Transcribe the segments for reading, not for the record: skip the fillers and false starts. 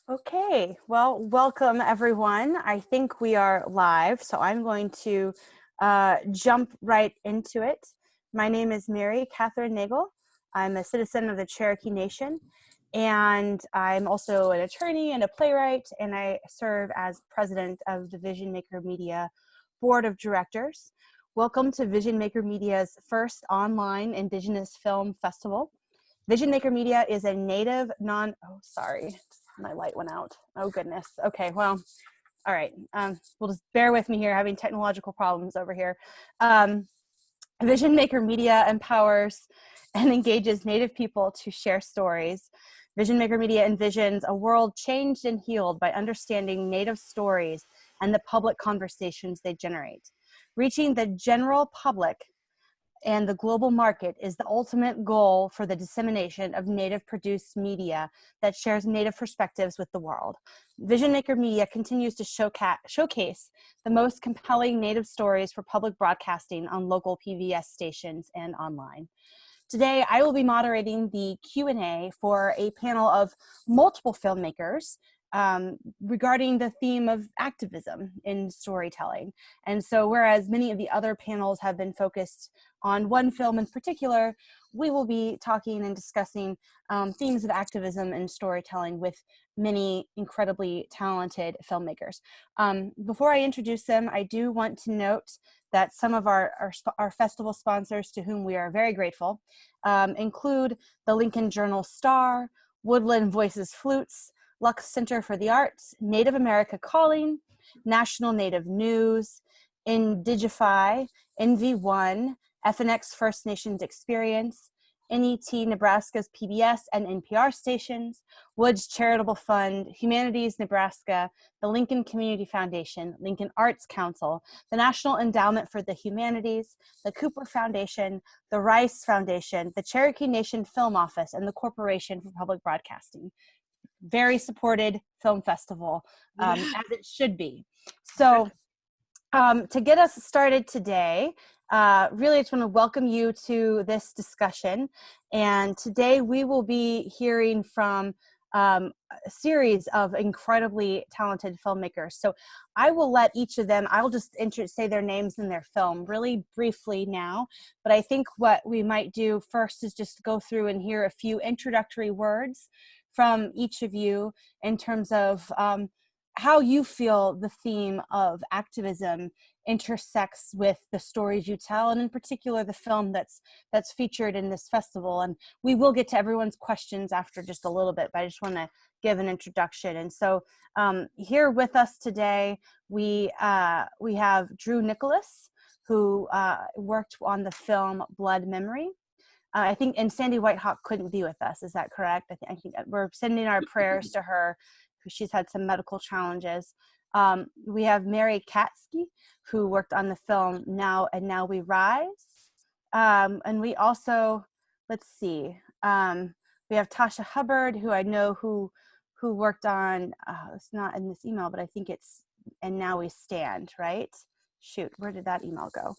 Okay, well, welcome everyone. I think we are live, so I'm going to jump right into it. My name is Mary Catherine Nagel. I'm a citizen of the Cherokee Nation, and I'm also an attorney and a playwright, and I serve as president of the Vision Maker Media Board of Directors. Welcome to Vision Maker Media's first online Indigenous Film Festival. Vision Maker Media is a native my light went out. Oh goodness. Okay, well, all right. We'll just bear with me here, having technological problems over here. Vision Maker Media empowers and engages Native people to share stories. Vision Maker Media envisions a world changed and healed by understanding Native stories and the public conversations they generate. Reaching the general public and the global market is the ultimate goal for the dissemination of Native-produced media that shares Native perspectives with the world. Vision Maker Media continues to showcase the most compelling Native stories for public broadcasting on local PBS stations and online. Today, I will be moderating the Q&A for a panel of multiple filmmakers regarding the theme of activism in storytelling. And so whereas many of the other panels have been focused on one film in particular, we will be talking and discussing themes of activism and storytelling with many incredibly talented filmmakers. Before I introduce them, I do want to note that some of our festival sponsors, to whom we are very grateful, include the Lincoln Journal-Star, Woodland Voices Flutes, Lux Center for the Arts, Native America Calling, National Native News, Indigify, NV1, FNX First Nations Experience, NET Nebraska's PBS and NPR stations, Woods Charitable Fund, Humanities Nebraska, the Lincoln Community Foundation, Lincoln Arts Council, the National Endowment for the Humanities, the Cooper Foundation, the Rice Foundation, the Cherokee Nation Film Office, and the Corporation for Public Broadcasting. Very supported film festival, as it should be. So to get us started today, really I just want to welcome you to this discussion. And today we will be hearing from a series of incredibly talented filmmakers. So I will let each of them, I will just say their names and their film really briefly now. But I think what we might do first is just go through and hear a few introductory words from each of you in terms of how you feel the theme of activism intersects with the stories you tell, and in particular the film that's featured in this festival. And we will get to everyone's questions after just a little bit, but I just want to give an introduction. And so here with us today, we have Drew Nicholas, who worked on the film Blood Memory. I think, and Sandy Whitehawk couldn't be with us. Is that correct? I think we're sending our prayers to her, because she's had some medical challenges. We have Mary Katsky, who worked on the film Now and Now We Rise. And we also, let's see, we have Tasha Hubbard, who I know who worked on, it's not in this email, but I think it's And Now We Stand, right? Shoot, where did that email go?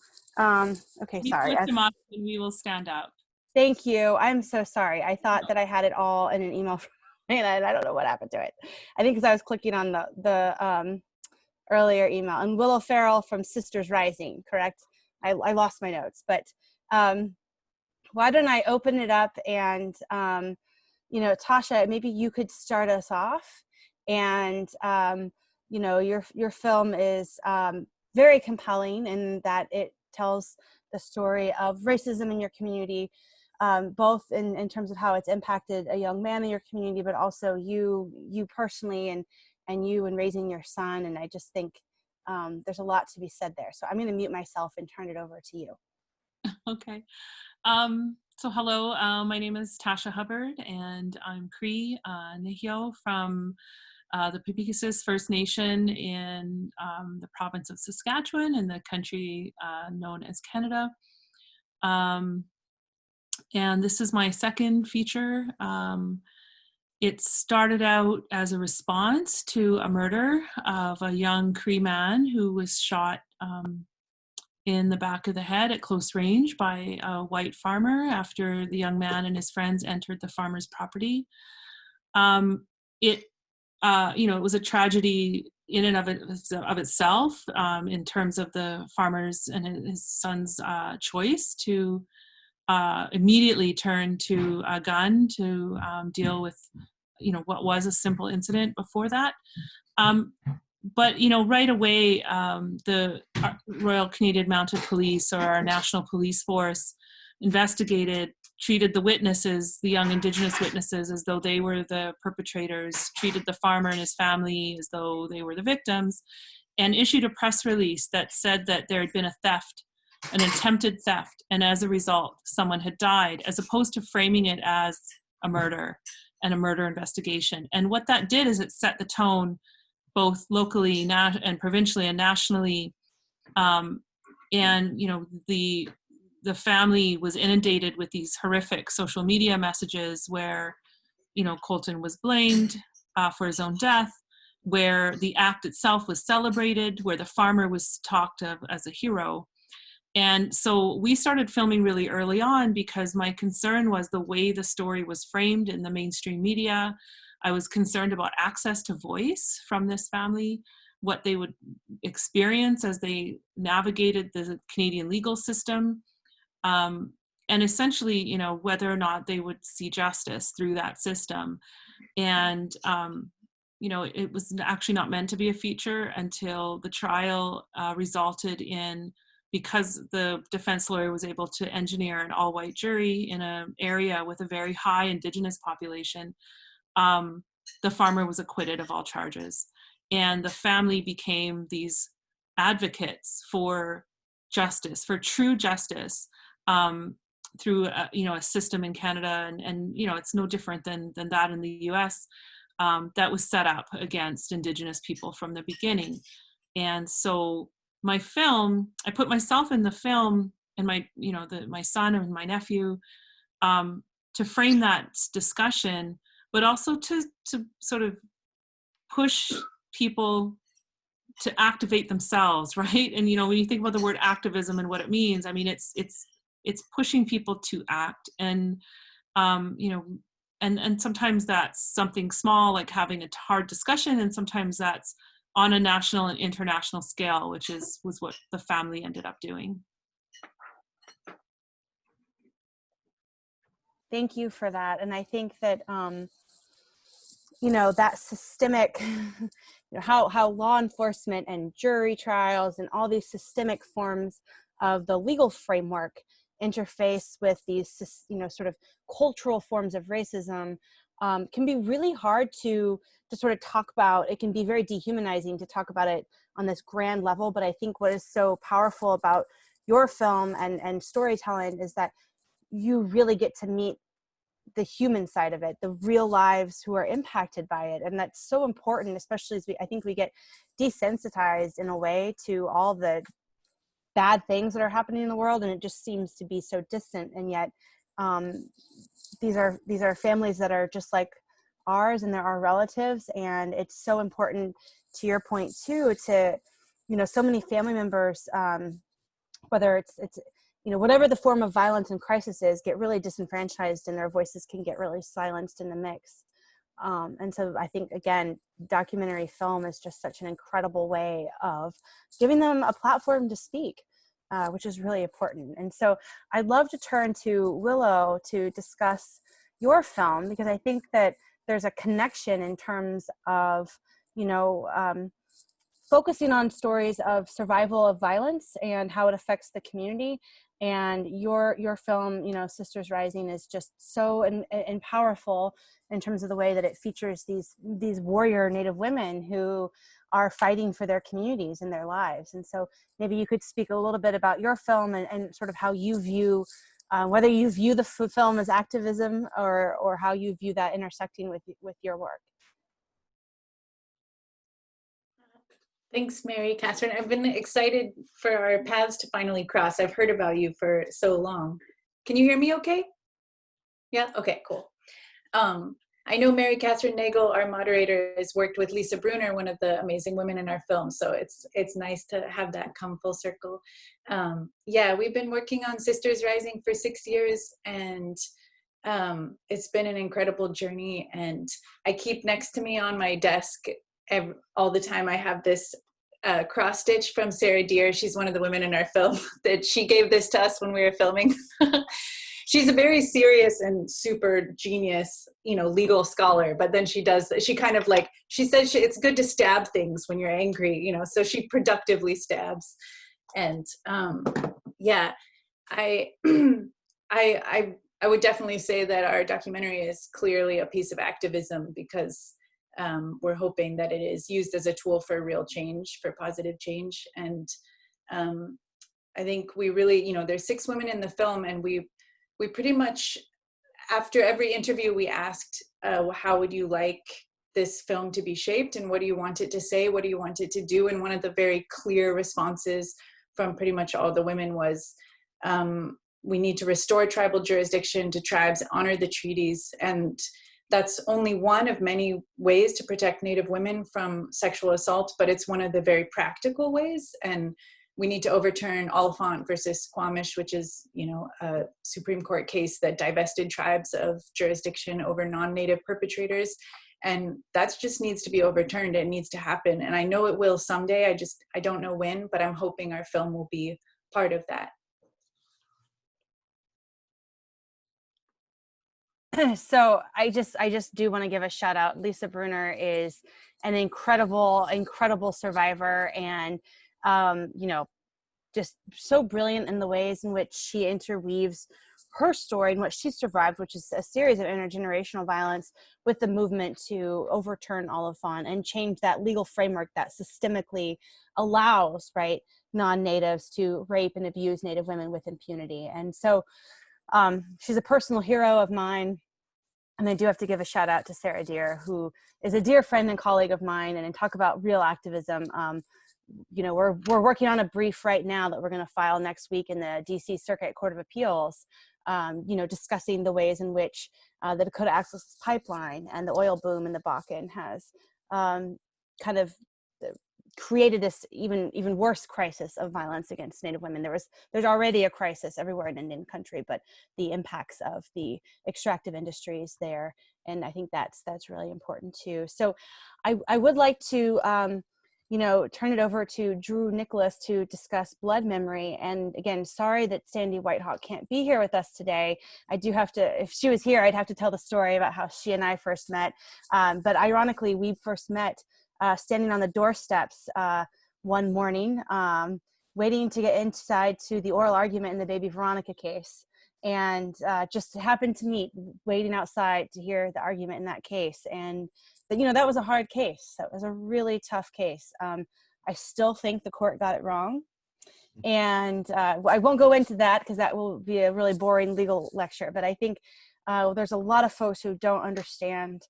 Okay, sorry. We lift them up and we will stand up. Thank you. I'm so sorry. I thought that I had it all in an email from, and I don't know what happened to it. I think because I was clicking on the earlier email. And Willow Farrell from Sisters Rising, correct? I lost my notes, but why don't I open it up and, you know, Tasha, maybe you could start us off. And, you know, your film is very compelling in that it tells the story of racism in your community, both in terms of how it's impacted a young man in your community, but also you personally and you and raising your son. And I just think there's a lot to be said there. So I'm going to mute myself and turn it over to you. Okay. So hello, my name is Tasha Hubbard, and I'm Cree Nihio from the Peepeekisis First Nation in the province of Saskatchewan in the country known as Canada. And this is my second feature. It started out as a response to a murder of a young Cree man who was shot in the back of the head at close range by a white farmer after the young man and his friends entered the farmer's property. It it was a tragedy in and of itself, in terms of the farmer's and his son's choice to immediately turn to a gun to deal with, what was a simple incident before that. Um, but right away, the Royal Canadian Mounted Police, or our National Police Force, investigated, treated the witnesses, the young Indigenous witnesses, as though they were the perpetrators, treated the farmer and his family as though they were the victims, and issued a press release that said that there had been a theft, an attempted theft, and as a result, someone had died, as opposed to framing it as a murder and a murder investigation. And what that did is it set the tone both locally and provincially and nationally. And the family was inundated with these horrific social media messages where Colton was blamed for his own death, where the act itself was celebrated, where the farmer was talked of as a hero. And so we started filming really early on because my concern was the way the story was framed in the mainstream media. I was concerned about access to voice from this family, what they would experience as they navigated the Canadian legal system, and essentially, whether or not they would see justice through that system. And, it was actually not meant to be a feature until the trial resulted in, because the defense lawyer was able to engineer an all-white jury in an area with a very high Indigenous population, the farmer was acquitted of all charges. And the family became these advocates for justice, for true justice, through a system in Canada, and it's no different than that in the US, that was set up against Indigenous people from the beginning. And so my film, I put myself in the film, and my son and my nephew, to frame that discussion, but also to sort of push people to activate themselves, right? And when you think about the word activism and what it means, I mean, it's pushing people to act, and and sometimes that's something small like having a hard discussion, and sometimes that's on a national and international scale, which was what the family ended up doing. Thank you for that. And I think that that systemic, how law enforcement and jury trials and all these systemic forms of the legal framework interface with these, sort of cultural forms of racism, can be really hard to sort of talk about. It can be very dehumanizing to talk about it on this grand level. But I think what is so powerful about your film and storytelling is that you really get to meet the human side of it, the real lives who are impacted by it. And that's so important, especially as I think we get desensitized in a way to all the bad things that are happening in the world. And it just seems to be so distant. And yet these are families that are just like ours, and they're our relatives. And it's so important, to your point too, to, so many family members, whether it's whatever the form of violence and crisis is, get really disenfranchised, and their voices can get really silenced in the mix. And so I think, again, documentary film is just such an incredible way of giving them a platform to speak, which is really important. And so I'd love to turn to Willow to discuss your film, because I think that there's a connection in terms of, focusing on stories of survival of violence and how it affects the community. And your film, Sisters Rising, is just so and powerful in terms of the way that it features these warrior Native women who are fighting for their communities and their lives. And so maybe you could speak a little bit about your film and sort of how you view, whether you view the film as activism or how you view that intersecting with your work. Thanks, Mary Catherine. I've been excited for our paths to finally cross. I've heard about you for so long. Can you hear me okay? Yeah, okay, cool. I know Mary Catherine Nagel, our moderator, has worked with Lisa Bruner, one of the amazing women in our film. So it's nice to have that come full circle. Yeah, we've been working on Sisters Rising for 6 years, and it's been an incredible journey. And I keep next to me on my desk all the time, I have this cross stitch from Sarah Deer. She's one of the women in our film that she gave this to us when we were filming. She's a very serious and super genius, legal scholar, but then she kind of like, she says it's good to stab things when you're angry, so she productively stabs. And yeah, I, I would definitely say that our documentary is clearly a piece of activism, because we're hoping that it is used as a tool for real change, for positive change. And I think we really, there's 6 women in the film, and we pretty much, after every interview, we asked, how would you like this film to be shaped, and what do you want it to say? What do you want it to do? And one of the very clear responses from pretty much all the women was, we need to restore tribal jurisdiction to tribes, honor the treaties. And that's only one of many ways to protect Native women from sexual assault, but it's one of the very practical ways. And we need to overturn Oliphant versus Squamish, which is, a Supreme Court case that divested tribes of jurisdiction over non-Native perpetrators. And that just needs to be overturned. It needs to happen. And I know it will someday. I don't know when, but I'm hoping our film will be part of that. So I just do want to give a shout out. Lisa Bruner is an incredible survivor, and just so brilliant in the ways in which she interweaves her story and what she survived, which is a series of intergenerational violence, with the movement to overturn Oliphant and change that legal framework that systemically allows, right, non-natives to rape and abuse Native women with impunity. And so she's a personal hero of mine. And I do have to give a shout out to Sarah Deer, who is a dear friend and colleague of mine. And talk about real activism. We're working on a brief right now that we're going to file next week in the DC Circuit Court of Appeals, discussing the ways in which the Dakota Access Pipeline and the oil boom in the Bakken has kind of created this even worse crisis of violence against Native women. There's already a crisis everywhere in Indian country, but the impacts of the extractive industries there, and I think that's really important too. So I would like to turn it over to Drew Nicholas to discuss blood memory. And again, sorry that Sandy Whitehawk can't be here with us today. I do have to, if she was here, I'd have to tell the story about how she and I first met. But ironically, we first met standing on the doorsteps one morning, waiting to get inside to the oral argument in the Baby Veronica case. And just happened to meet waiting outside to hear the argument in that case. And but, that was a hard case. That was a really tough case. I still think the court got it wrong. And I won't go into that because that will be a really boring legal lecture. But I think there's a lot of folks who don't understand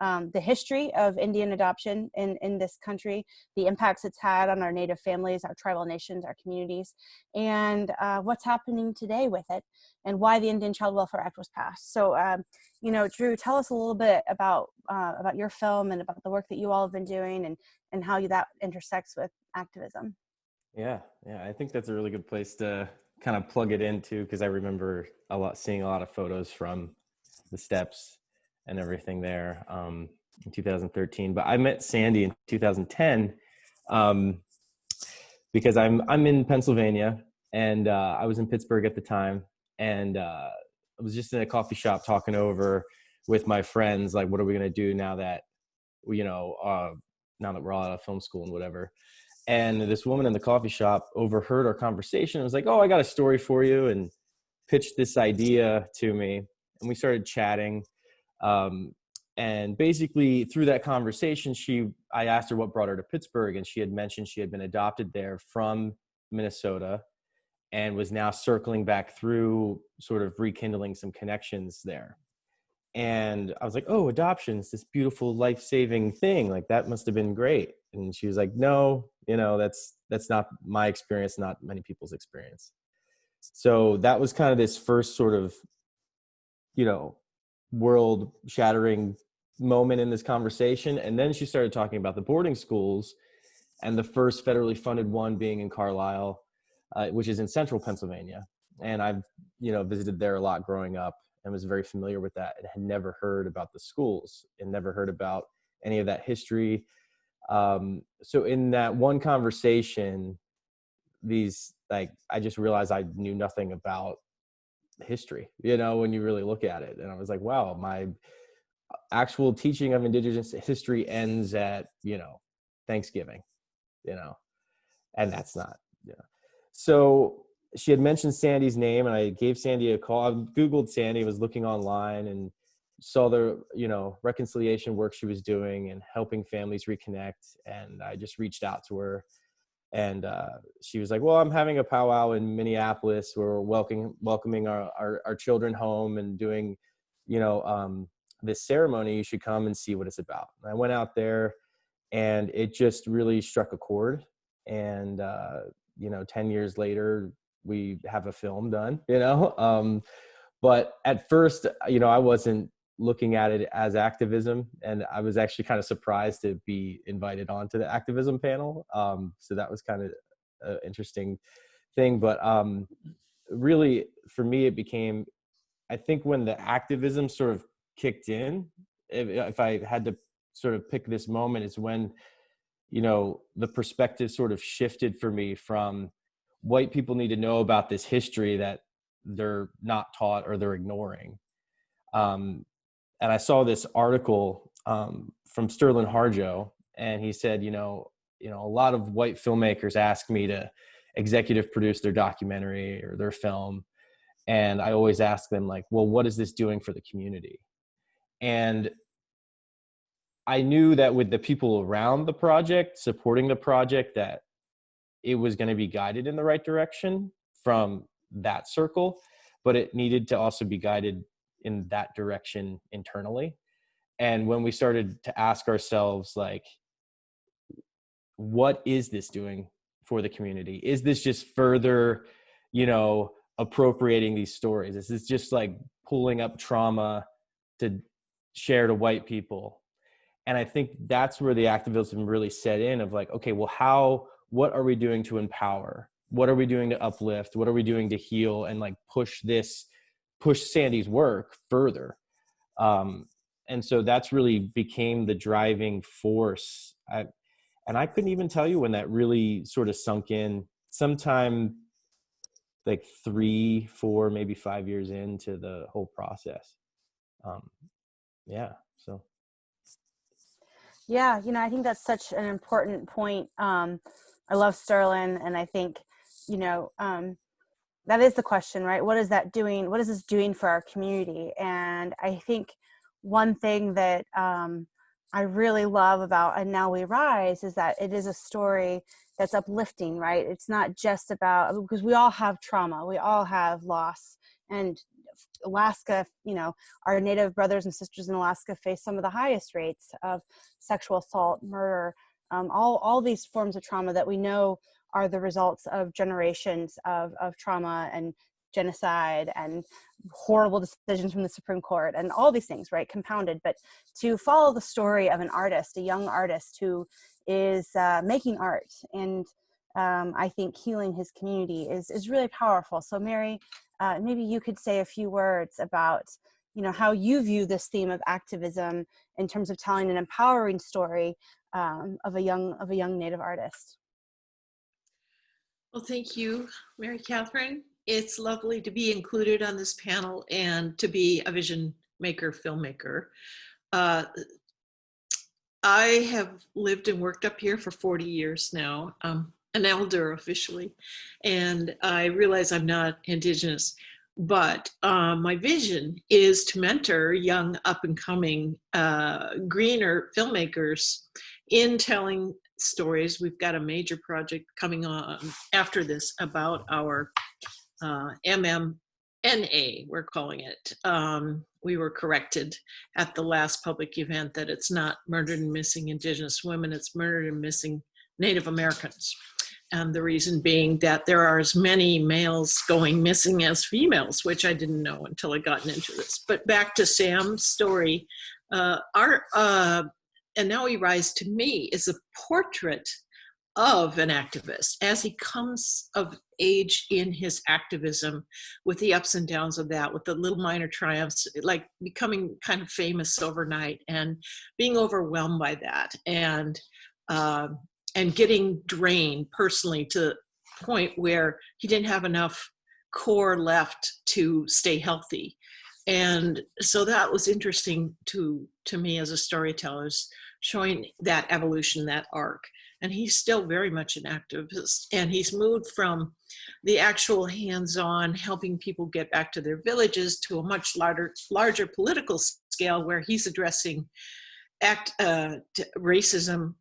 the history of Indian adoption in this country, the impacts it's had on our Native families, our tribal nations, our communities, and what's happening today with it, and why the Indian Child Welfare Act was passed. So, Drew, tell us a little bit about your film and about the work that you all have been doing, and how that intersects with activism. Yeah, I think that's a really good place to kind of plug it into, because I remember seeing a lot of photos from the steps and everything there in 2013. But I met Sandy in 2010 because I'm in Pennsylvania, and I was in Pittsburgh at the time, and I was just in a coffee shop talking over with my friends, like, what are we gonna do now that we're all out of film school and whatever. And this woman in the coffee shop overheard our conversation and was like, "Oh, I got a story for you," and pitched this idea to me, and we started chatting. And basically through that conversation, I asked her what brought her to Pittsburgh, and she had mentioned she had been adopted there from Minnesota and was now circling back through, sort of rekindling some connections there. And I was like, "Oh, adoption is this beautiful life-saving thing. Like, that must have been great." And she was like, "No, that's not my experience, not many people's experience." So that was kind of this first sort of, world shattering moment in this conversation. And then she started talking about the boarding schools, and the first federally funded one being in Carlisle, which is in central Pennsylvania. And I've, visited there a lot growing up and was very familiar with that, and had never heard about the schools and never heard about any of that history. So in that one conversation, I just realized I knew nothing about history, when you really look at it. And I was like, wow, my actual teaching of Indigenous history ends at, Thanksgiving, and that's not, So she had mentioned Sandy's name, and I gave Sandy a call. I Googled Sandy, was looking online and saw the, reconciliation work she was doing and helping families reconnect. And I just reached out to her, and she was like, well, I'm having a powwow in Minneapolis where we're welcoming our children home and doing, this ceremony. You should come and see what it's about. And I went out there, and it just really struck a chord. And, 10 years later, we have a film done, but at first, I wasn't looking at it as activism, and I was actually kind of surprised to be invited onto the activism panel. So that was kind of an interesting thing, but really for me, it became, I think when the activism sort of kicked in, if I had to sort of pick this moment, is when, the perspective sort of shifted for me from white people need to know about this history that they're not taught or they're ignoring. And I saw this article from Sterling Harjo, and he said, a lot of white filmmakers ask me to executive produce their documentary or their film. And I always ask them, like, well, what is this doing for the community? And I knew that with the people around the project, supporting the project, that it was going to be guided in the right direction from that circle, but it needed to also be guided in that direction internally. And when we started to ask ourselves, like, what is this doing for the community? Is this just further, appropriating these stories? Is this just like pulling up trauma to share to white people? And I think that's where the activism really set in, of like, okay, well, what are we doing to empower? What are we doing to uplift? What are we doing to heal and like push Sandy's work further? And so that's really became the driving force. And I couldn't even tell you when that really sort of sunk in. Sometime like 3, 4, maybe 5 years into the whole process. So. Yeah, I think that's such an important point. I love Sterling, and I think, that is the question, right? What is that doing? What is this doing for our community? And I think one thing that I really love about And Now We Rise is that it is a story that's uplifting, right? It's not just about, because we all have trauma, we all have loss, and Alaska, our Native brothers and sisters in Alaska face some of the highest rates of sexual assault, murder, all these forms of trauma that we know are the results of generations of trauma and genocide and horrible decisions from the Supreme Court and all these things, right, compounded. But to follow the story of an artist, a young artist who is making art and I think healing his community is really powerful. So Mary, maybe you could say a few words about, how you view this theme of activism in terms of telling an empowering story of a young Native artist. Well, thank you, Mary Catherine. It's lovely to be included on this panel and to be a vision maker, filmmaker. I have lived and worked up here for 40 years now. An elder officially, and I realize I'm not Indigenous, but my vision is to mentor young up-and-coming greener filmmakers in telling stories. We've got a major project coming on after this about our MMNA, we're calling it. We were corrected at the last public event that it's not Murdered and Missing Indigenous Women, it's Murdered and Missing Native Americans. And the reason being that there are as many males going missing as females, which I didn't know until I gotten into this. But back to Sam's story, And Now He Rise to me is a portrait of an activist as he comes of age in his activism, with the ups and downs of that, with the little minor triumphs, like becoming kind of famous overnight and being overwhelmed by that, and getting drained personally to the point where he didn't have enough core left to stay healthy. And so that was interesting to me as a storyteller, showing that evolution, that arc. And he's still very much an activist. And he's moved from the actual hands-on helping people get back to their villages to a much larger political scale, where he's addressing racism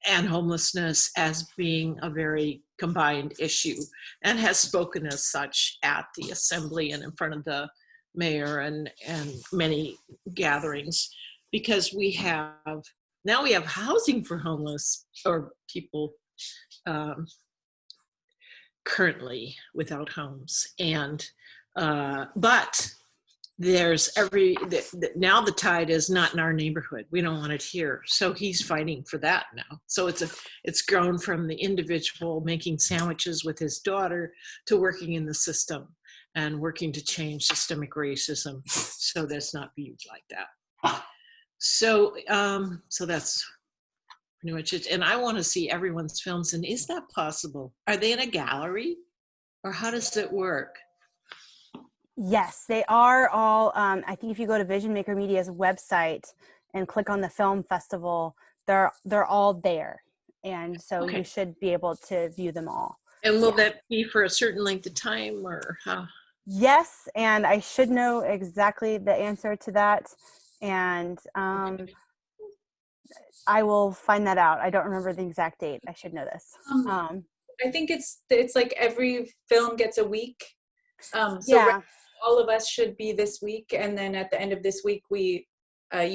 and homelessness as being a very combined issue, and has spoken as such at the assembly and in front of the mayor and many gatherings, because now we have housing for homeless or people currently without homes. And but there's now the tide is not in our neighborhood. We don't want it here. So he's fighting for that now. So it's grown from the individual making sandwiches with his daughter to working in the system and working to change systemic racism so that's not viewed like that. So that's pretty much it. And I want to see everyone's films. And is that possible? Are they in a gallery, or how does it work? Yes, they are all. I think if you go to Vision Maker Media's website and click on the film festival, they're all there, and so Okay. you should be able to view them all. And will that be for a certain length of time, or how? Yes, and I should know exactly the answer to that, and I will find that out. I don't remember the exact date. I should know this. I think it's like every film gets a week. So Yeah. all of us should be this week, and then at the end of this week you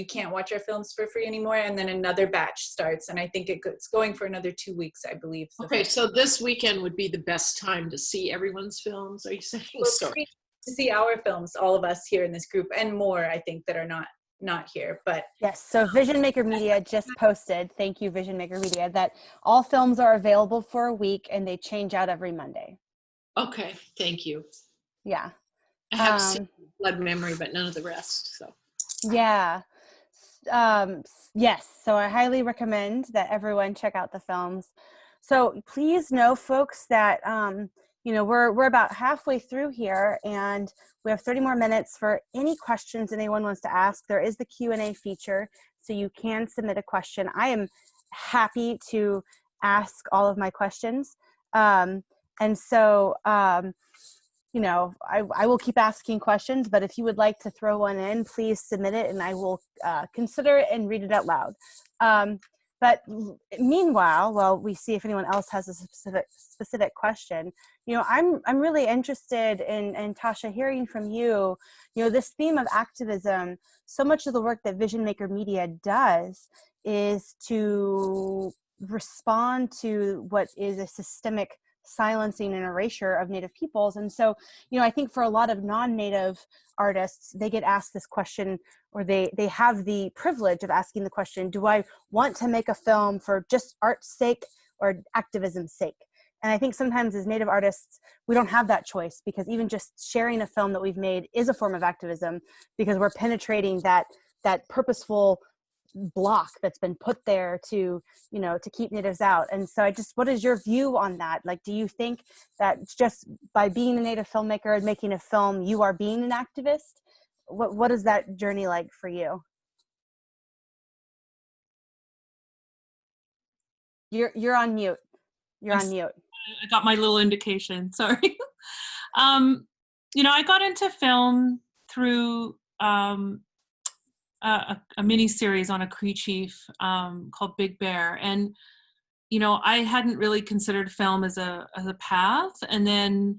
can't watch our films for free anymore, and then another batch starts, and I think it's going for another 2 weeks, I believe. Okay, so this weekend would be the best time to see everyone's films, are you saying? Free to see our films, all of us here in this group, and more, I think, that are not here. But yes, so Vision Maker Media just posted, thank you Vision Maker Media, that all films are available for a week and they change out every Monday. Okay, thank you. Yeah. I have seen Blood Memory, but none of the rest. So yeah. Yes, so I highly recommend that everyone check out the films. So please know, folks, that we're about halfway through here, and we have 30 more minutes for any questions anyone wants to ask. There is the Q&A feature, so you can submit a question. I am happy to ask all of my questions. And so, I will keep asking questions, but if you would like to throw one in, please submit it and I will consider it and read it out loud. But meanwhile, while we see if anyone else has a specific question, I'm really interested in Tasha, hearing from you, this theme of activism. So much of the work that Vision Maker Media does is to respond to what is a systemic silencing and erasure of Native peoples. And so, I think for a lot of non-Native artists, they get asked this question, or they have the privilege of asking the question, do I want to make a film for just art's sake or activism's sake? And I think sometimes as Native artists, we don't have that choice, because even just sharing a film that we've made is a form of activism, because we're penetrating that purposeful block that's been put there to keep Natives out. And so what is your view on that? Like, do you think that just by being a Native filmmaker and making a film, you are being an activist? What is that journey like for you? You're on mute. You're on mute. I got my little indication, sorry. I got into film through a mini series on a Cree chief called Big Bear, and I hadn't really considered film as a path, and then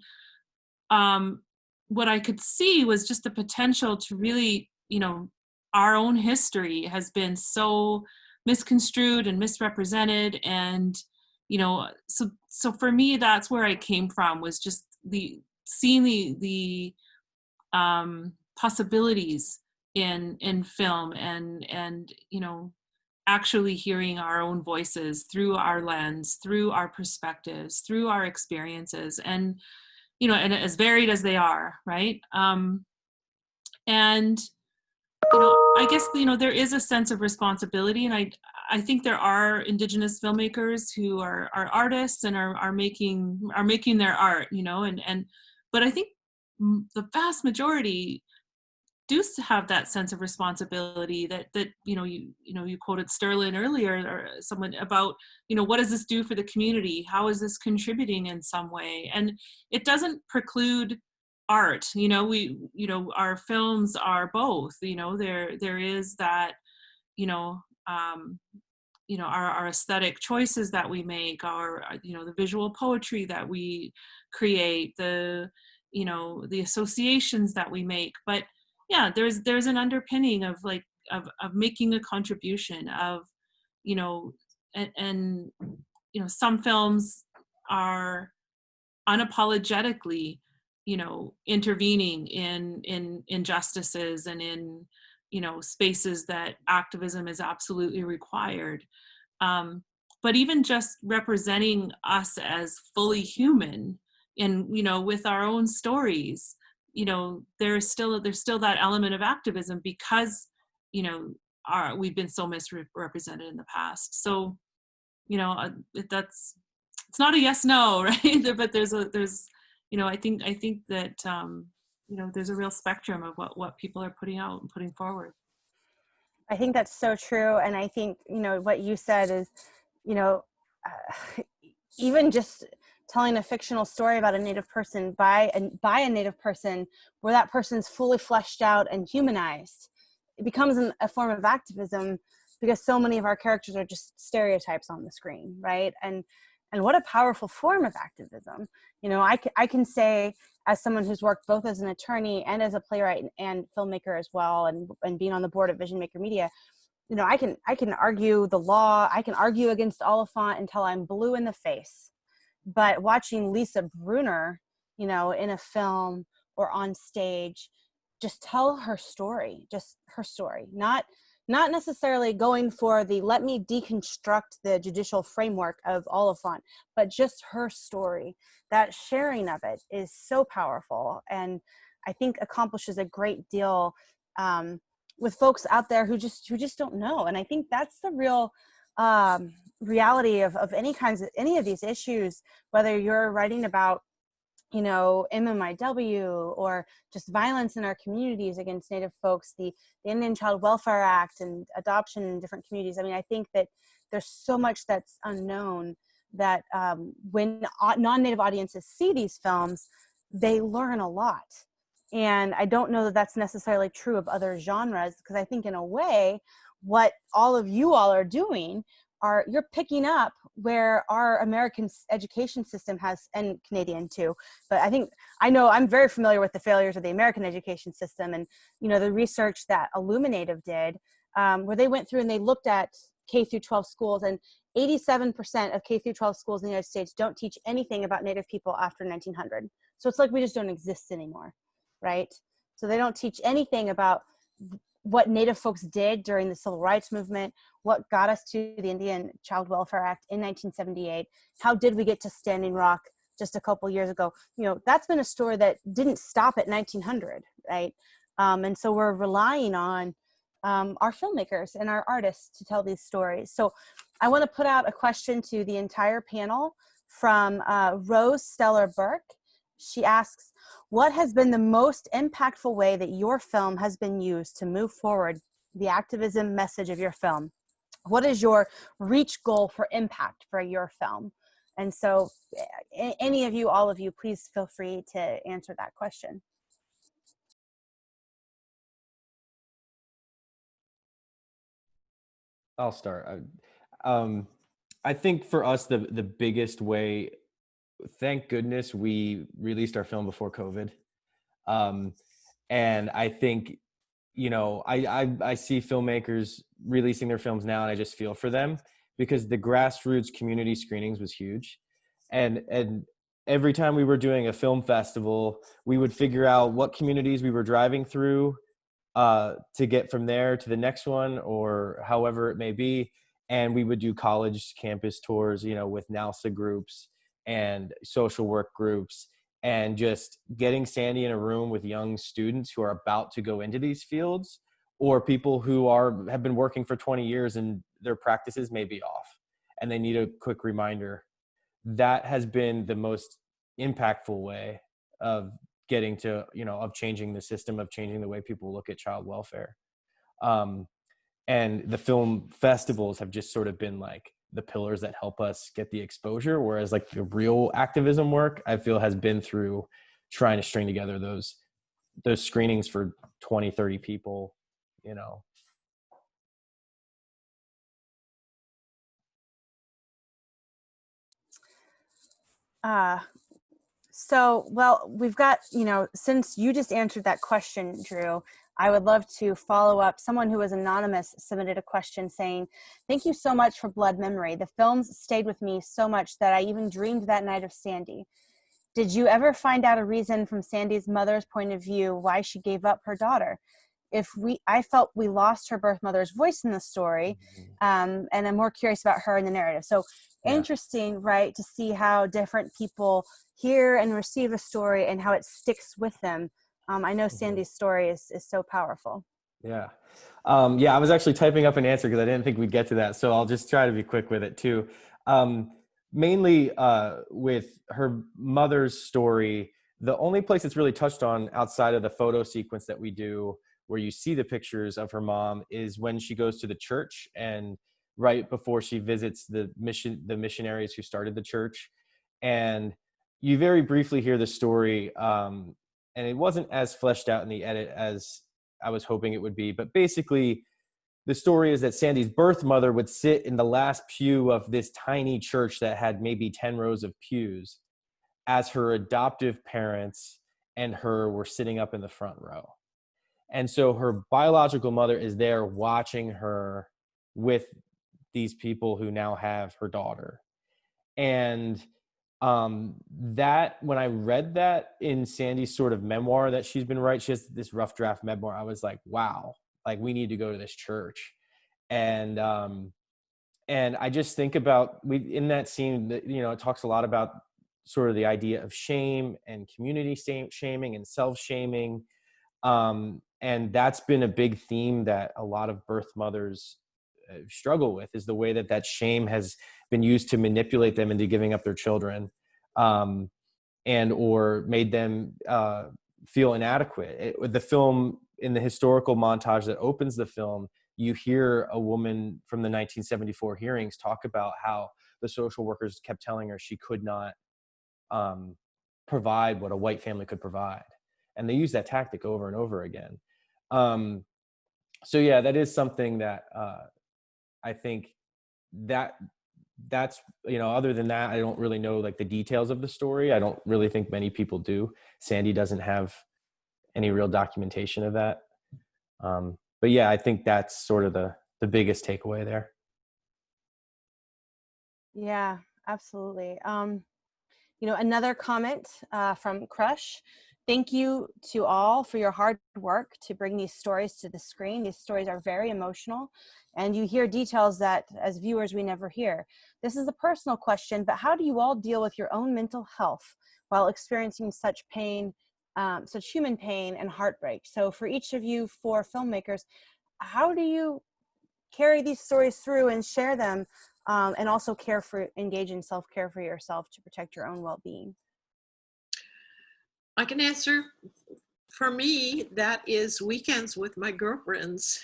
what I could see was just the potential to really, our own history has been so misconstrued and misrepresented, and so for me, that's where I came from, was just seeing the possibilities in film, and actually hearing our own voices through our lens, through our perspectives, through our experiences, and and as varied as they are, right? And I guess there is a sense of responsibility, and I think there are Indigenous filmmakers who are artists and are making their art, and but I think the vast majority do have that sense of responsibility that you quoted Sterling earlier, or someone, about what does this do for the community, how is this contributing in some way. And it doesn't preclude art. Our films are both. There is that, our aesthetic choices that we make, our the visual poetry that we create, the associations that we make. But yeah, there's an underpinning of of making a contribution, of and some films are unapologetically intervening in injustices and in spaces that activism is absolutely required. But even just representing us as fully human, and with our own stories, there's still that element of activism, because we've been so misrepresented in the past. So that's, it's not a yes no, right? But there's I think that there's a real spectrum of what people are putting out and putting forward. I think that's so true. And I think, what you said is, even just telling a fictional story about a Native person by a Native person, where that person's fully fleshed out and humanized, it becomes a form of activism, because so many of our characters are just stereotypes on the screen, right? And what a powerful form of activism. I can say, as someone who's worked both as an attorney and as a playwright and filmmaker as well, and being on the board of Vision Maker Media, I can argue the law, I can argue against Oliphant until I'm blue in the face. But watching Lisa Bruner, in a film or on stage, just tell her story, not necessarily going for the let me deconstruct the judicial framework of Oliphant, but just her story. That sharing of it is so powerful, and I think accomplishes a great deal with folks out there who just don't know. And I think that's the real reality of any of these issues, whether you're writing about MMIW, or just violence in our communities against Native folks, the Indian Child Welfare Act, and adoption in different communities. I mean, I think that there's so much that's unknown, that when non-Native audiences see these films, they learn a lot. And I don't know that that's necessarily true of other genres, because I think in a way, what all of you all are doing you're picking up where our American education system has, and Canadian too, but I'm very familiar with the failures of the American education system, and the research that Illuminative did, where they went through and they looked at K through 12 schools, and 87% of K through 12 schools in the United States don't teach anything about Native people after 1900. So it's like we just don't exist anymore, right? So they don't teach anything about what Native folks did during the Civil Rights Movement, what got us to the Indian Child Welfare Act in 1978, how did we get to Standing Rock just a couple years ago. That's been a story that didn't stop at 1900, right? And so we're relying on our filmmakers and our artists to tell these stories. So I want to put out a question to the entire panel from Rose Stellar Burke. She asks, what has been the most impactful way that your film has been used to move forward the activism message of your film? What is your reach goal for impact for your film? And so any of you, all of you, please feel free to answer that question. I'll start. I think for us, the biggest way, thank goodness we released our film before COVID. And I think, I see filmmakers releasing their films now, and I just feel for them, because the grassroots community screenings was huge. And every time we were doing a film festival, we would figure out what communities we were driving through to get from there to the next one, or however it may be. And we would do college campus tours, you know, with NALSA groups and social work groups, and just getting Sandy in a room with young students who are about to go into these fields, or people who have been working for 20 years and their practices may be off and they need a quick reminder. That has been the most impactful way of getting to, you know, of changing the system, of changing the way people look at child welfare. And the film festivals have just sort of been like the pillars that help us get the exposure. Whereas like the real activism work, I feel, has been through trying to string together those screenings for 20, 30 people, you know. So, well, we've got, you know, since you just answered that question, Drew, I would love to follow up. Someone who was anonymous submitted a question saying, "Thank you so much for Blood Memory. The films stayed with me so much that I even dreamed that night of Sandy. Did you ever find out a reason from Sandy's mother's point of view why she gave up her daughter? I felt we lost her birth mother's voice in the story, and I'm more curious about her in the narrative." So interesting, right, to see how different people hear and receive a story and how it sticks with them. I know Sandy's story is so powerful. Yeah. I was actually typing up an answer because I didn't think we'd get to that. So I'll just try to be quick with it too. Mainly with her mother's story, the only place it's really touched on outside of the photo sequence that we do, where you see the pictures of her mom, is when she goes to the church and right before she visits the missionaries who started the church. And you very briefly hear the story, and it wasn't as fleshed out in the edit as I was hoping it would be. But basically, the story is that Sandy's birth mother would sit in the last pew of this tiny church that had maybe 10 rows of pews, as her adoptive parents and her were sitting up in the front row. And so her biological mother is there watching her with these people who now have her daughter. And that, when I read that in Sandy's sort of memoir that she's been writing, she has this rough draft memoir, I was like, wow, like we need to go to this church. And I just think about, in that scene, you know, it talks a lot about sort of the idea of shame and community shaming and self-shaming. And that's been a big theme that a lot of birth mothers struggle with, is the way that shame has been used to manipulate them into giving up their children, and or made them feel inadequate. The film, in the historical montage that opens the film, you hear a woman from the 1974 hearings talk about how the social workers kept telling her she could not provide what a white family could provide. And they use that tactic over and over again. So yeah, that is something that I think that's, you know, other than that, I don't really know like the details of the story. I don't really think many people do. Sandy doesn't have any real documentation of that. But yeah, I think that's sort of the biggest takeaway there. Yeah, absolutely. You know, another comment from Crush. Thank you to all for your hard work to bring these stories to the screen. These stories are very emotional, and you hear details that as viewers we never hear. This is a personal question, but how do you all deal with your own mental health while experiencing such pain, such human pain and heartbreak? So for each of you 4 filmmakers, how do you carry these stories through and share them, and also engage in self-care for yourself to protect your own well-being? I can answer. For me, that is weekends with my girlfriends,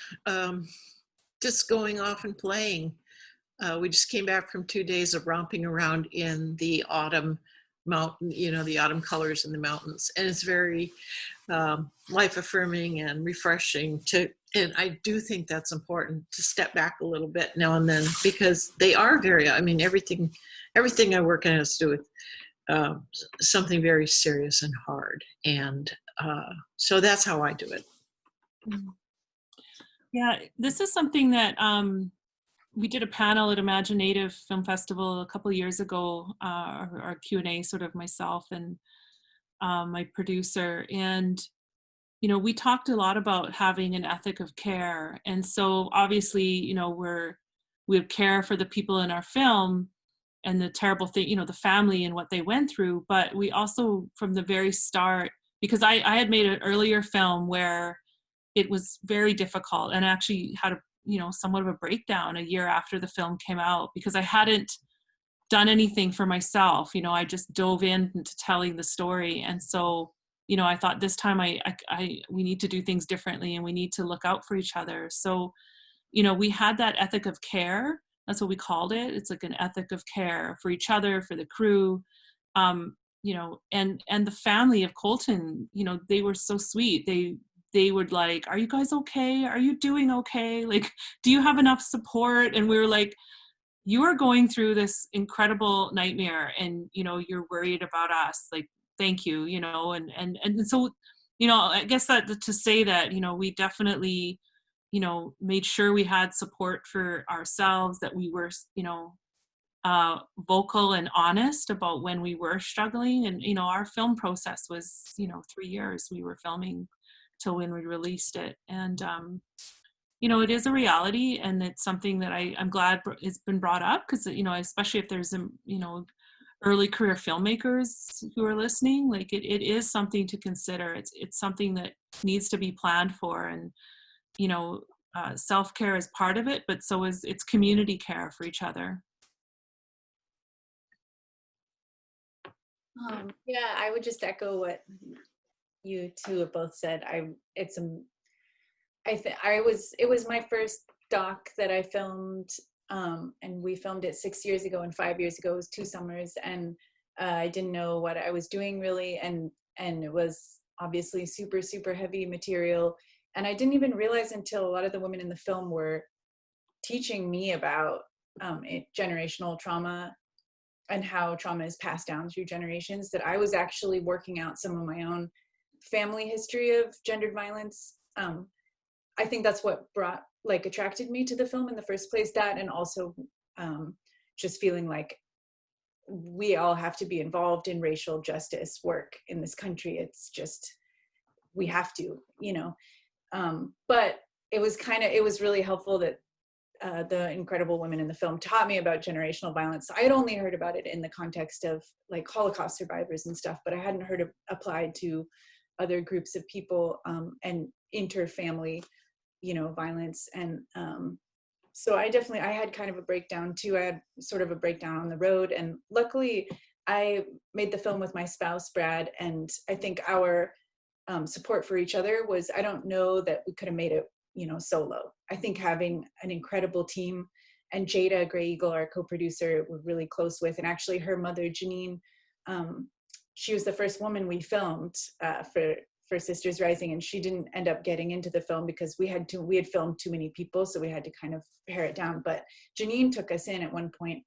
just going off and playing. We just came back from 2 days of romping around in the autumn mountain, you know, the autumn colors in the mountains. And it's very life affirming and refreshing and I do think that's important to step back a little bit now and then, because they are I mean, everything I work on has to do with something very serious and hard. And so that's how I do it. Yeah, this is something that we did a panel at Imaginative Film Festival a couple of years ago, our Q&A, sort of myself and my producer. And, you know, we talked a lot about having an ethic of care. And so obviously, you know, we have care for the people in our film and the terrible thing, you know, the family and what they went through. But we also, from the very start, because I had made an earlier film where it was very difficult and actually had a, you know, somewhat of a breakdown a year after the film came out, because I hadn't done anything for myself. You know, I just dove into telling the story. And so, you know, I thought this time we need to do things differently and we need to look out for each other. So, you know, we had that ethic of care. That's what we called it. It's like an ethic of care for each other, for the crew, you know, and the family of Colton, you know, they were so sweet. They would like, are you guys okay? Are you doing okay? Like, do you have enough support? And we were like, you are going through this incredible nightmare and, you know, you're worried about us. Like, thank you, you know, and so, you know, I guess that to say that, you know, we definitely, you know, made sure we had support for ourselves, that we were, you know, vocal and honest about when we were struggling. And, you know, our film process was, you know, 3 years we were filming till when we released it. And, you know, it is a reality, and it's something that I'm glad it's been brought up, because, you know, especially if there's, you know, early career filmmakers who are listening, like it is something to consider. It's something that needs to be planned for. And, you know, self-care is part of it, but so is it's community care for each other. Yeah, I would just echo what you two have both said. It was my first doc that I filmed, and we filmed it 6 years ago, and 5 years ago it was 2 summers, and I didn't know what I was doing really, and it was obviously super, super heavy material, and I didn't even realize until a lot of the women in the film were teaching me about generational trauma and how trauma is passed down through generations, that I was actually working out some of my own family history of gendered violence. I think that's what attracted me to the film in the first place, that, and also just feeling like we all have to be involved in racial justice work in this country. It's just, we have to, you know. But it was really helpful that the incredible women in the film taught me about generational violence. I had only heard about it in the context of like Holocaust survivors and stuff, but I hadn't heard it applied to other groups of people, and inter-family, you know, violence. And so I had kind of a breakdown too. I had sort of a breakdown on the road, and luckily I made the film with my spouse, Brad, and I think our support for each other was, I don't know that we could have made it, you know, solo. I think having an incredible team, and Jada Gray Eagle, our co-producer, we're really close with, and actually her mother, Janine, she was the first woman we filmed for Sisters Rising, and she didn't end up getting into the film because we had filmed too many people, so we had to kind of pare it down. But Janine took us in at one point,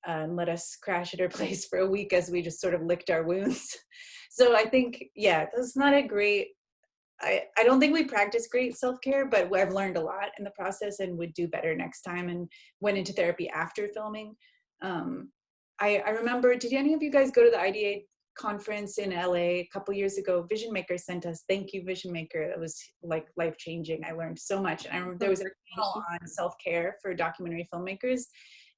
and let us crash at her place for a week as we just sort of licked our wounds. So I think, yeah, that's not a great, I don't think we practice great self-care, but I've learned a lot in the process and would do better next time, and went into therapy after filming. I remember, did any of you guys go to the IDA conference in LA a couple years ago? Vision Maker sent us, thank you Vision Maker. It was like life-changing. I learned so much. And I remember there was a panel on self-care for documentary filmmakers.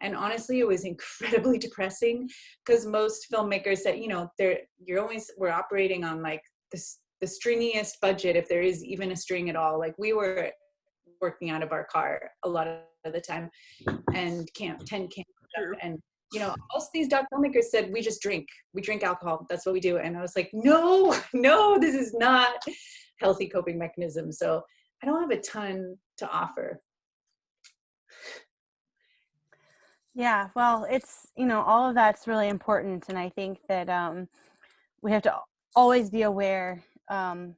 And honestly, it was incredibly depressing, because most filmmakers said, you know, we're operating on like the stringiest budget, if there is even a string at all. Like, we were working out of our car a lot of the time, and 10 camp, and you know, most of these doc filmmakers said, we drink alcohol, that's what we do. And I was like, no, this is not healthy coping mechanism. So I don't have a ton to offer. Yeah, well, it's, you know, all of that's really important. And I think that we have to always be aware, you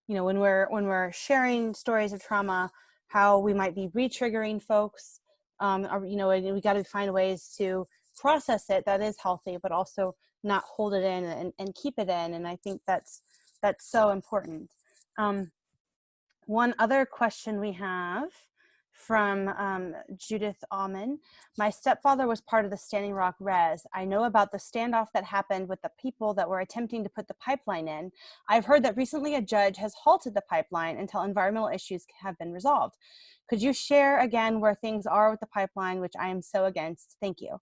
know, when we're sharing stories of trauma, how we might be re-triggering folks, or, you know, and we got to find ways to process it that is healthy, but also not hold it in and keep it in. And I think that's so important. One other question we have from Judith Aumann. My stepfather was part of the Standing Rock Res. I know about the standoff that happened with the people that were attempting to put the pipeline in. I've heard that recently a judge has halted the pipeline until environmental issues have been resolved. Could you share again where things are with the pipeline, which I am so against? Thank you.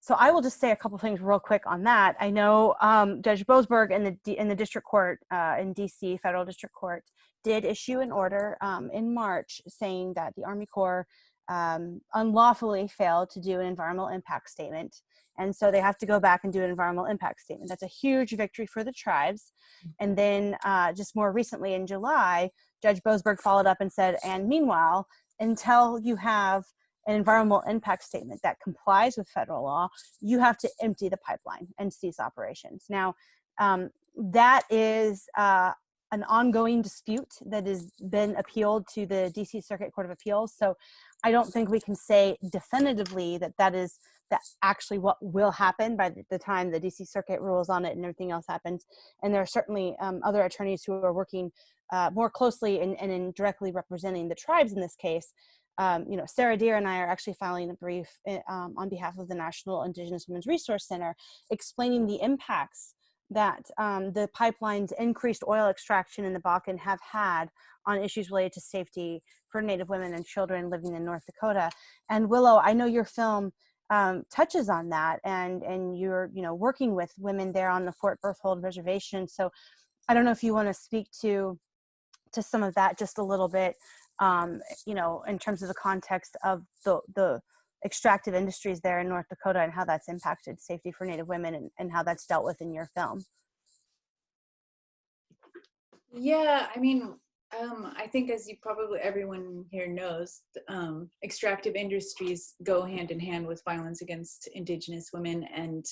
So I will just say a couple things real quick on that. I know Judge Boasberg in the district court in DC, federal district court, did issue an order in March saying that the Army Corps unlawfully failed to do an environmental impact statement. And so they have to go back and do an environmental impact statement. That's a huge victory for the tribes. And then just more recently in July, Judge Boasberg followed up and said, and meanwhile, until you have an environmental impact statement that complies with federal law, you have to empty the pipeline and cease operations. Now, that is an ongoing dispute that has been appealed to the DC Circuit Court of Appeals. So I don't think we can say definitively that is actually what will happen by the time the DC Circuit rules on it and everything else happens. And there are certainly other attorneys who are working more closely and in directly representing the tribes in this case. Sarah Deer and I are actually filing a brief on behalf of the National Indigenous Women's Resource Center explaining the impacts that the pipeline's increased oil extraction in the Bakken have had on issues related to safety for Native women and children living in North Dakota. And Willow, I know your film touches on that, and you're working with women there on the Fort Berthold Reservation. So I don't know if you want to speak to some of that just a little bit, in terms of the context of the extractive industries there in North Dakota and how that's impacted safety for Native women and how that's dealt with in your film. Yeah, I mean, I think as everyone here knows, extractive industries go hand in hand with violence against Indigenous women, and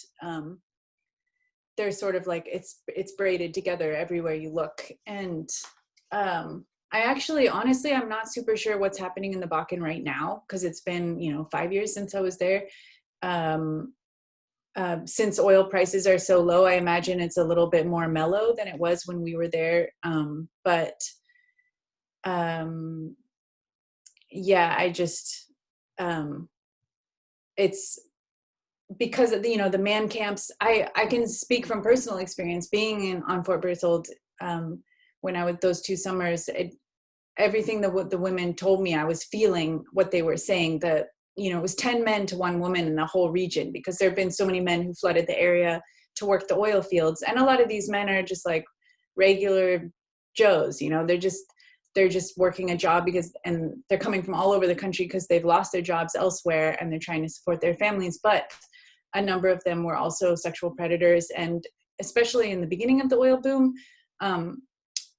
they're sort of like, it's braided together everywhere you look. And I actually, honestly, I'm not super sure what's happening in the Bakken right now, because it's been, 5 years since I was there. Since oil prices are so low, I imagine it's a little bit more mellow than it was when we were there. It's because of the man camps. I can speak from personal experience being on Fort Berthold when I was those 2 summers. Everything that the women told me, I was feeling what they were saying, that it was 10 men to 1 woman in the whole region, because there have been so many men who flooded the area to work the oil fields. And a lot of these men are just like regular Joes, they're just working a job and they're coming from all over the country because they've lost their jobs elsewhere and they're trying to support their families. But a number of them were also sexual predators. And especially in the beginning of the oil boom,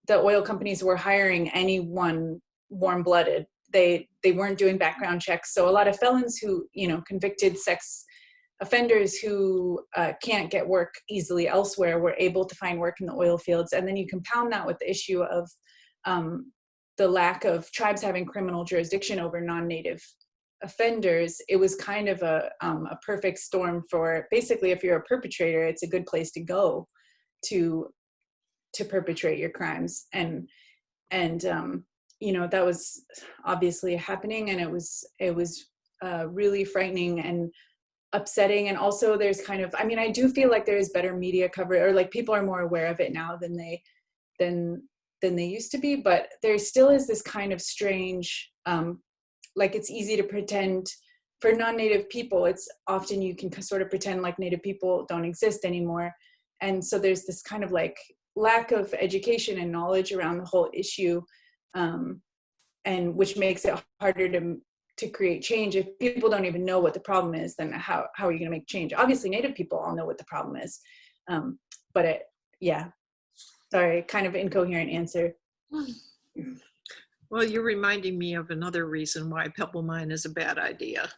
the oil companies were hiring anyone warm-blooded. They weren't doing background checks. So a lot of felons who, convicted sex offenders who can't get work easily elsewhere were able to find work in the oil fields. And then you compound that with the issue of the lack of tribes having criminal jurisdiction over non-native offenders. It was kind of a perfect storm for, basically, if you're a perpetrator, it's a good place to go to perpetrate your crimes. And that was obviously happening, and it was really frightening and upsetting. And also there's I do feel like there is better media coverage, or like people are more aware of it now than they used to be, but there still is this kind of strange, like it's easy to pretend for non-native people. It's often you can sort of pretend like Native people don't exist anymore. And so there's this kind of like lack of education and knowledge around the whole issue, and which makes it harder to create change. If people don't even know what the problem is, then how are you going to make change? Obviously, Native people all know what the problem is, sorry, kind of incoherent answer. Well, you're reminding me of another reason why Pebble Mine is a bad idea.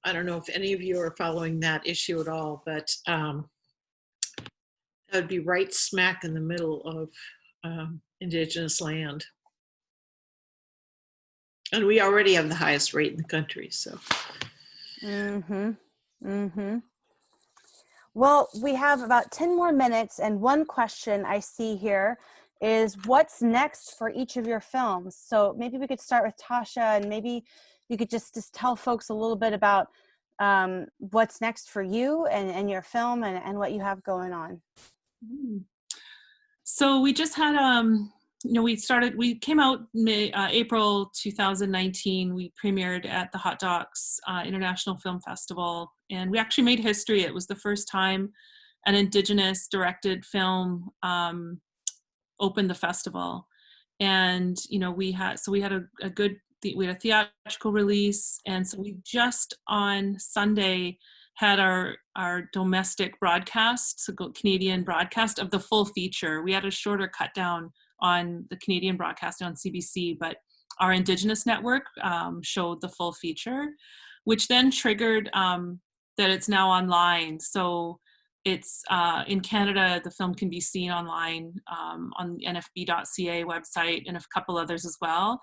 I don't know if any of you are following that issue at all, but that would be right smack in the middle of Indigenous land. And we already have the highest rate in the country, so. Well, we have about 10 more minutes, and one question I see here is what's next for each of your films. So maybe we could start with Tasha, and maybe you could just tell folks a little bit about what's next for you and your film and what you have going on. So we just had, we came out April 2019. We premiered at the Hot Docs International Film Festival, and we actually made history. It was the first time an Indigenous directed film opened the festival. And, we had we had a theatrical release. And so we just on Sunday had our domestic broadcast, so Canadian broadcast of the full feature. We had a shorter cut down on the Canadian broadcast on CBC, but our Indigenous network showed the full feature, which then triggered that it's now online. So it's in Canada, the film can be seen online on the nfb.ca website and a couple others as well.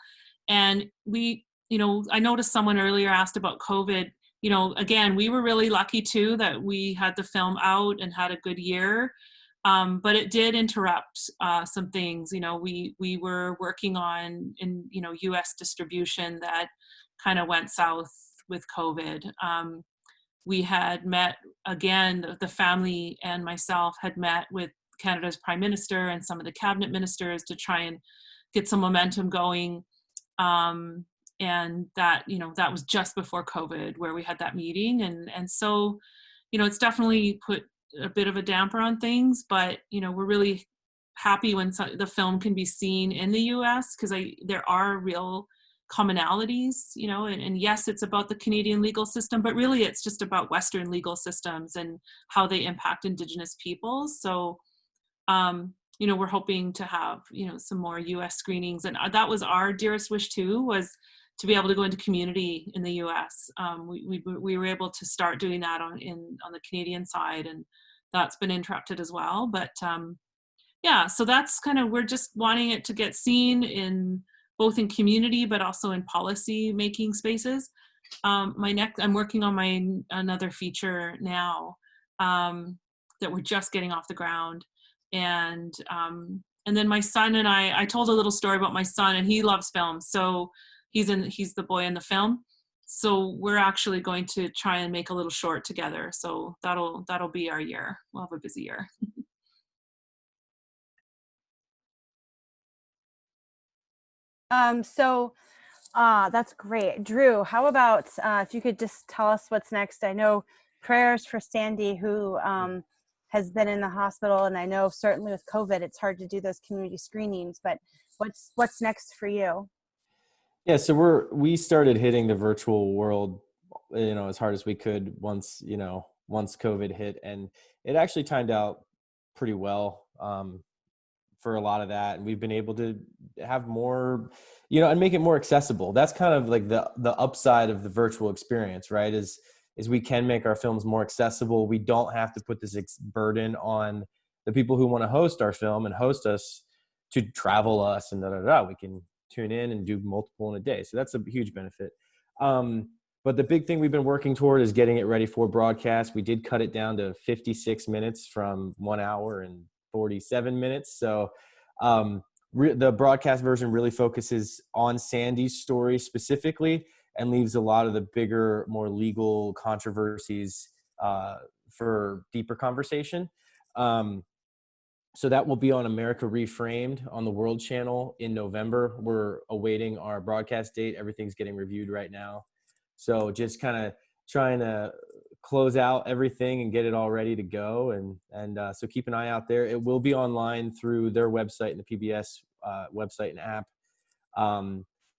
And we, I noticed someone earlier asked about COVID. Again, we were really lucky too that we had the film out and had a good year, but it did interrupt some things. We were working on U.S. distribution that kind of went south with COVID. We had met again, the family and myself had met with Canada's Prime Minister and some of the cabinet ministers to try and get some momentum going. And that, that was just before COVID where we had that meeting. And so, it's definitely put a bit of a damper on things, but, we're really happy when the film can be seen in the US because there are real commonalities, and yes, it's about the Canadian legal system, but really it's just about Western legal systems and how they impact Indigenous peoples. So, we're hoping to have, some more US screenings. And that was our dearest wish too, was to be able to go into community in the US. We were able to start doing that on the Canadian side, and that's been interrupted as well. But yeah, so that's we're just wanting it to get seen both in community, but also in policy making spaces. I'm working on another feature now that we're just getting off the ground. And then my son and I told a little story about my son, and he loves film. So he's the boy in the film. So we're actually going to try and make a little short together. So that'll be our year. We'll have a busy year. That's great. Drew, how about if you could just tell us what's next? I know prayers for Sandy, who has been in the hospital, and I know certainly with COVID, it's hard to do those community screenings, but what's next for you? Yeah, so we started hitting the virtual world, as hard as we could once COVID hit, and it actually timed out pretty well for a lot of that, and we've been able to have more, and make it more accessible. That's kind of like the upside of the virtual experience, right? Is we can make our films more accessible. We don't have to put this burden on the people who want to host our film and host us to travel us and We can tune in and do multiple in a day. So that's a huge benefit. But the big thing we've been working toward is getting it ready for broadcast. We did cut it down to 56 minutes from 1 hour and 47 minutes. So the broadcast version really focuses on Sandy's story specifically and leaves a lot of the bigger, more legal controversies for deeper conversation. So that will be on America Reframed on the World Channel in November. We're awaiting our broadcast date. Everything's getting reviewed right now. So just kind of trying to close out everything and get it all ready to go. And so keep an eye out there. It will be online through their website and the PBS website and app.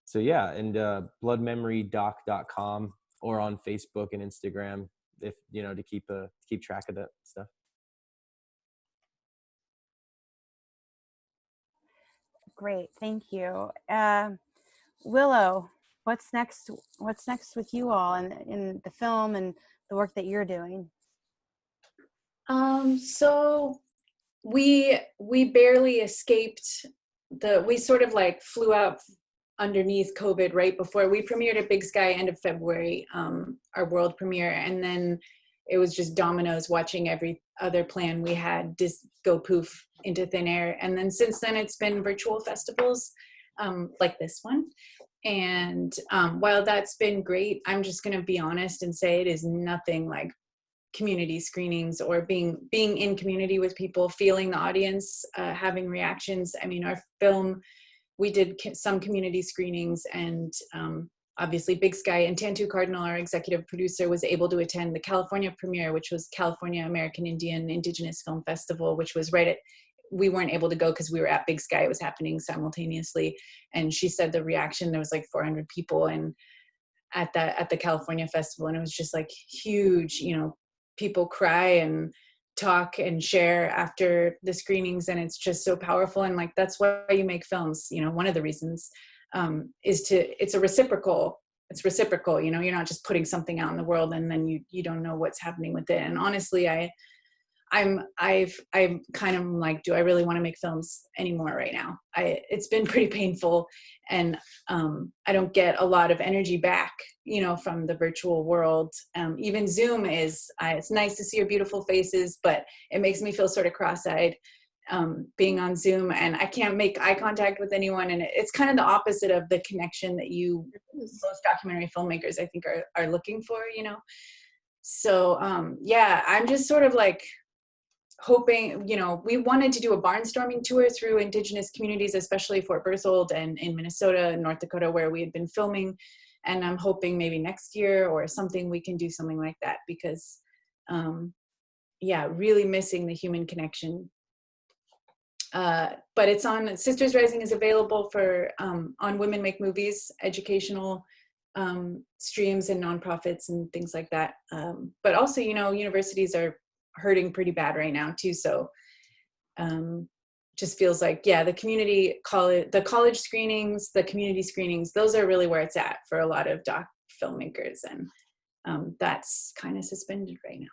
So yeah, and bloodmemorydoc.com or on Facebook and Instagram, if to keep track of that stuff. Great, thank you. Willow, what's next with you all in the film and the work that you're doing? So we barely escaped we sort of like flew out underneath COVID right before we premiered at Big Sky end of February, our world premiere, and then it was just dominoes watching every other plan we had just go poof into thin air. And then since then, it's been virtual festivals like this one. And while that's been great, I'm just going to be honest and say it is nothing like community screenings or being in community with people, feeling the audience, having reactions. I mean, our film, we did some community screenings, and obviously Big Sky and Tantu Cardinal, our executive producer, was able to attend the California premiere, which was California American Indian Indigenous Film Festival, which was we weren't able to go because we were at Big Sky. It was happening simultaneously. And she said the reaction, there was like 400 people and at the California festival. And it was just like huge, you know, people cry and talk and share after the screenings. And it's just so powerful. And like, that's why you make films. You know, one of the reasons it's reciprocal, you know, you're not just putting something out in the world and then you don't know what's happening with it. And honestly, I'm kind of like, do I really want to make films anymore right now? It's been pretty painful, and I don't get a lot of energy back, you know, from the virtual world. Even Zoom it's nice to see your beautiful faces, but it makes me feel sort of cross-eyed being on Zoom, and I can't make eye contact with anyone. And it's kind of the opposite of the connection that most documentary filmmakers, I think, are looking for, you know? So yeah, I'm just sort of like, hoping, you know, we wanted to do a barnstorming tour through Indigenous communities, especially Fort Berthold and in Minnesota and North Dakota, where we had been filming. And I'm hoping maybe next year or something, we can do something like that, because yeah, really missing the human connection. But it's on, Sisters Rising is available for on Women Make Movies, educational streams and nonprofits and things like that. But also, you know, universities are hurting pretty bad right now too. So just feels like, yeah, the college screenings, the community screenings, those are really where it's at for a lot of doc filmmakers. And that's kind of suspended right now.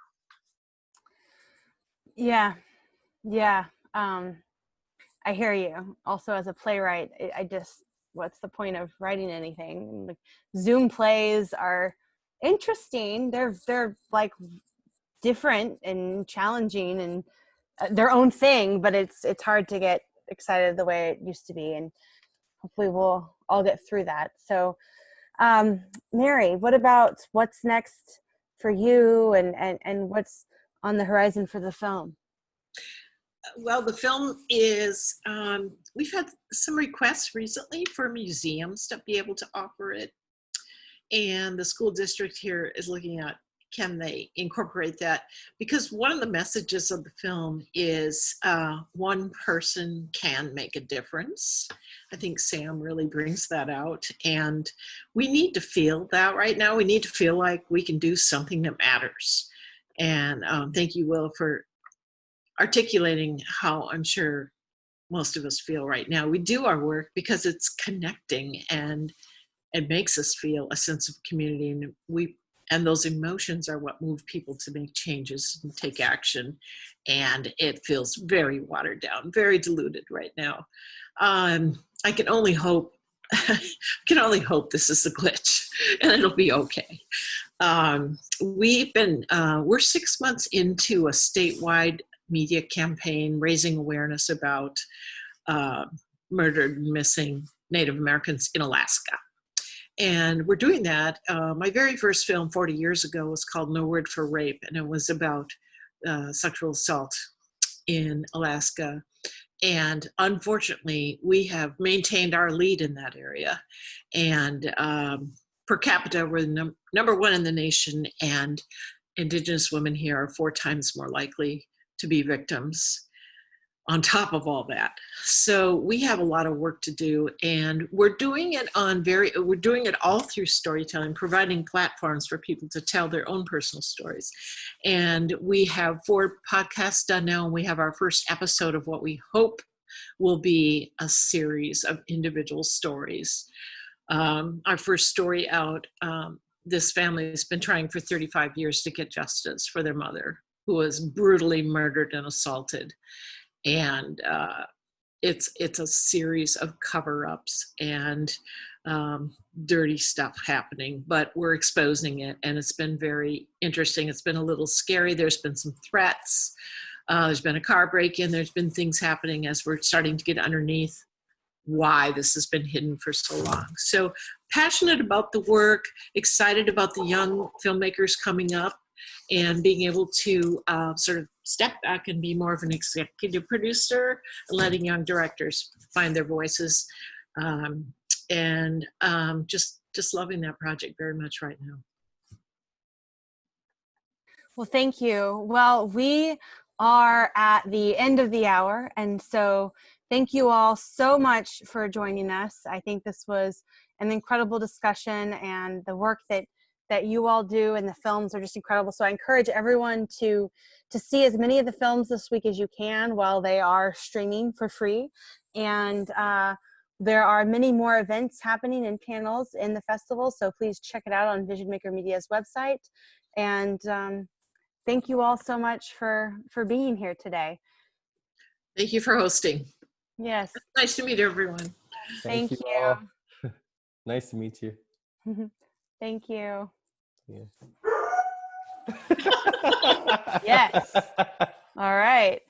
Yeah. I hear you. Also, as a playwright, what's the point of writing anything? Like, Zoom plays are interesting. They're like different and challenging and their own thing, but it's hard to get excited the way it used to be, and hopefully we'll all get through that. So Mary, what's next for you, and what's on the horizon for the film? Well, the film is, we've had some requests recently for museums to be able to offer it, and the school district here is looking at, can they incorporate that? Because one of the messages of the film is one person can make a difference. I think Sam really brings that out. And we need to feel that right now. We need to feel like we can do something that matters. And thank you, Will, for articulating how I'm sure most of us feel right now. We do our work because it's connecting and it makes us feel a sense of community, and those emotions are what move people to make changes and take action. And it feels very watered down, very diluted right now. I can only hope this is a glitch and it'll be okay. We're 6 months into a statewide media campaign raising awareness about murdered and missing Native Americans in Alaska. And we're doing that. My very first film 40 years ago was called No Word for Rape, and it was about sexual assault in Alaska. And unfortunately, we have maintained our lead in that area. And per capita, we're number one in the nation, and Indigenous women here are 4 times more likely to be victims on top of all that. So we have a lot of work to do, and we're doing it all through storytelling, providing platforms for people to tell their own personal stories. And we have 4 podcasts done now, and we have our first episode of what we hope will be a series of individual stories. Our first story out, this family has been trying for 35 years to get justice for their mother, who was brutally murdered and assaulted. And it's a series of cover-ups and dirty stuff happening, but we're exposing it, and it's been very interesting. It's been a little scary. There's been some threats. There's been a car break-in. There's been things happening as we're starting to get underneath why this has been hidden for so long. So passionate about the work, excited about the young filmmakers coming up, and being able to sort of step back and be more of an executive producer, letting young directors find their voices, and just loving that project very much right now. Well, thank you. Well, we are at the end of the hour, and so thank you all so much for joining us. I think this was an incredible discussion, and the work that you all do and the films are just incredible. So I encourage everyone to see as many of the films this week as you can while they are streaming for free. And there are many more events happening and panels in the festival, so please check it out on Vision Maker Media's website. And thank you all so much for being here today. Thank you for hosting. Yes. Nice to meet everyone. Thank you. all. Nice to meet you. Thank you. Yeah. Yes. All right.